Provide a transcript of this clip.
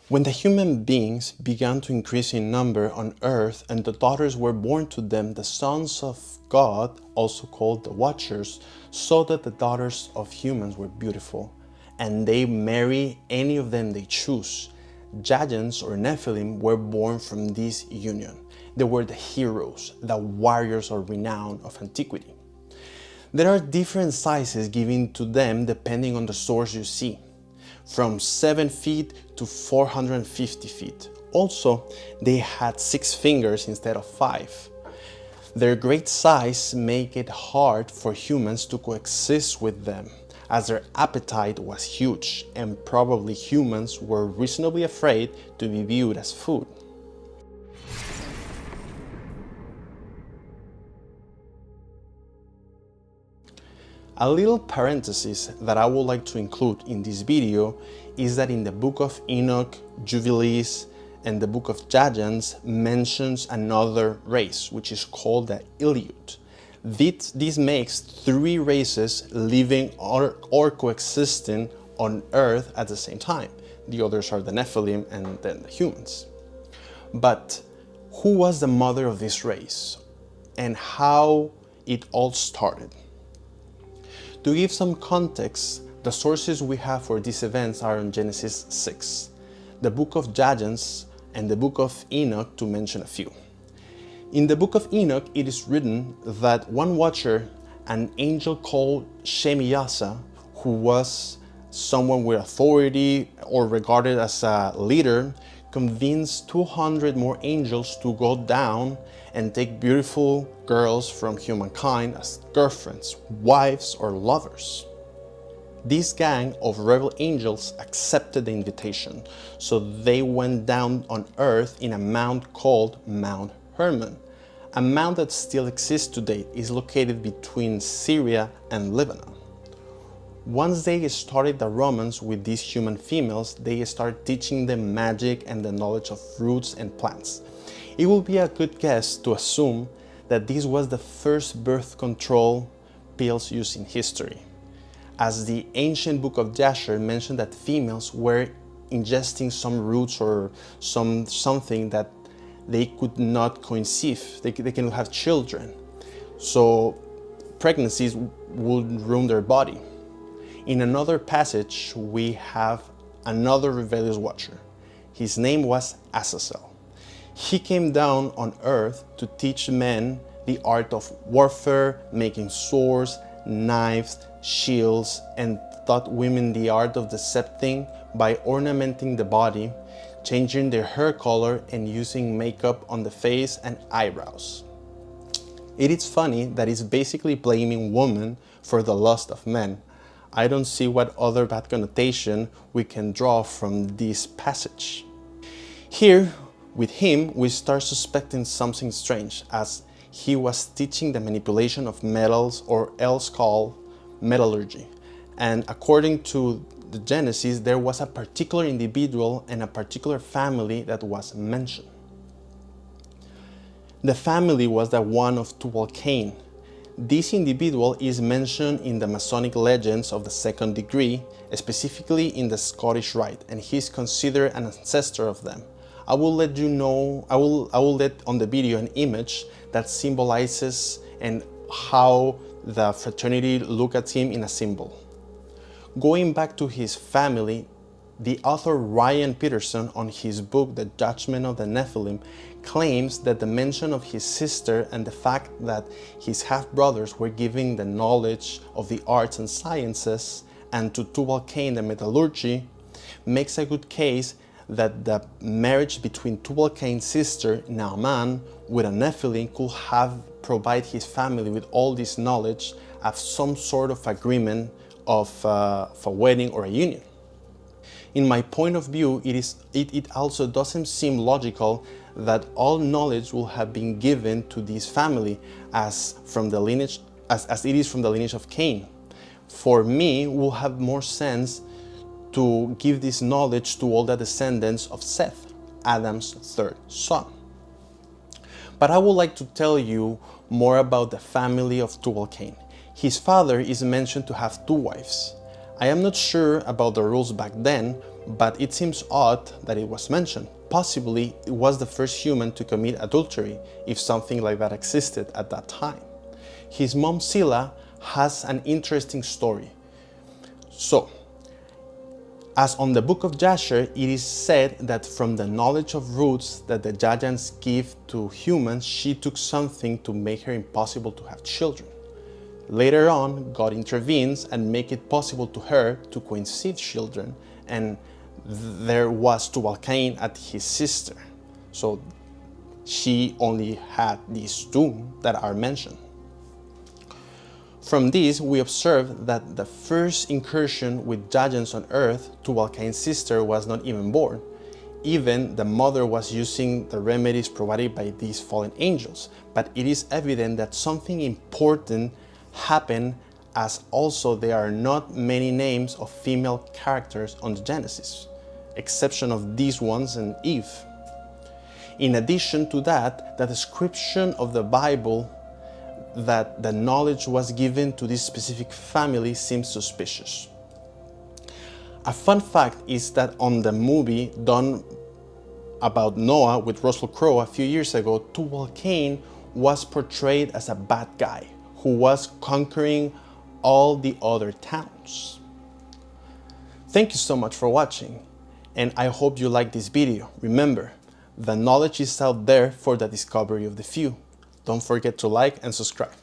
When the human beings began to increase in number on earth and the daughters were born to them, the sons of God, also called the Watchers, saw that the daughters of humans were beautiful, and they marry any of them they choose. Gigants or Nephilim were born from this union. They were the heroes, the warriors or renown of antiquity. There are different sizes given to them depending on the source you see, from 7 feet to 450 feet. Also, they had 6 fingers instead of 5. Their great size made it hard for humans to coexist with them, as their appetite was huge and probably humans were reasonably afraid to be viewed as food. A little parenthesis that I would like to include in this video is that in the Book of Enoch, Jubilees, and the Book of Gigants mentions another race, which is called the Iliud. This makes 3 races living or coexisting on Earth at the same time. The others are the Nephilim and then the humans. But who was the mother of this race and how it all started? To give some context, the sources we have for these events are in Genesis 6, the Book of Gigants, and the Book of Enoch, to mention a few. In the Book of Enoch, it is written that one watcher, an angel called Shemiyasa, who was someone with authority or regarded as a leader, convinced 200 more angels to go down and take beautiful girls from humankind as girlfriends, wives, or lovers. This gang of rebel angels accepted the invitation, so they went down on earth in a mount called Mount Hermon. A mount that still exists today is located between Syria and Lebanon. Once they started the Romans with these human females, they started teaching them magic and the knowledge of fruits and plants. It will be a good guess to assume that this was the first birth control pills used in history, as the ancient Book of Jasher mentioned that females were ingesting some roots or something that they could not conceive, they cannot have children, so pregnancies would ruin their body. In another passage, we have another rebellious watcher. His name was Azazel. He came down on earth to teach men the art of warfare, making swords, knives, shields, and taught women the art of decepting by ornamenting the body, changing their hair color, and using makeup on the face and eyebrows. It is funny that it's basically blaming women for the lust of men. I don't see what other bad connotation we can draw from this passage. Here, with him, we start suspecting something strange, as he was teaching the manipulation of metals, or else called metallurgy. And according to the Genesis, there was a particular individual and a particular family that was mentioned. The family was the one of Tubal-Cain. This individual is mentioned in the Masonic legends of the second degree, specifically in the Scottish Rite, and he is considered an ancestor of them. I will let you know, I will let on the video an image that symbolizes and how the fraternity look at him in a symbol. Going back to his family, the author Ryan Peterson, on his book The Judgment of the Nephilim, claims that the mention of his sister and the fact that his half-brothers were giving the knowledge of the arts and sciences, and to Tubal-Cain the metallurgy, makes a good case that the marriage between Tubal-Cain's sister Naaman with a Nephilim could have provided his family with all this knowledge as some sort of agreement of a wedding or a union. In my point of view, it also doesn't seem logical that all knowledge will have been given to this family as it is from the lineage of Cain. For me, it will have more sense to give this knowledge to all the descendants of Seth, Adam's third son. But I would like to tell you more about the family of Tubal-Cain. His father is mentioned to have 2 wives. I am not sure about the rules back then, but it seems odd that it was mentioned. Possibly it was the first human to commit adultery, if something like that existed at that time. His mom Scylla has an interesting story. So, as on the Book of Jasher, it is said that from the knowledge of roots that the Gigants give to humans, she took something to make her impossible to have children. Later on, God intervenes and make it possible to her to conceive children, and there was Tubal-Cain as his sister. So she only had these two that are mentioned. From this, we observe that the first incursion with Gigants on earth, Tubal-Cain's sister, was not even born. Even the mother was using the remedies provided by these fallen angels. But it is evident that something important happened, as also there are not many names of female characters on the Genesis, exception of these ones and Eve. In addition to that, the description of the Bible that the knowledge was given to this specific family seems suspicious. A fun fact is that on the movie done about Noah with Russell Crowe a few years ago, Tubal-Cain was portrayed as a bad guy who was conquering all the other towns. Thank you so much for watching, and I hope you liked this video. Remember, the knowledge is out there for the discovery of the few. Don't forget to like and subscribe.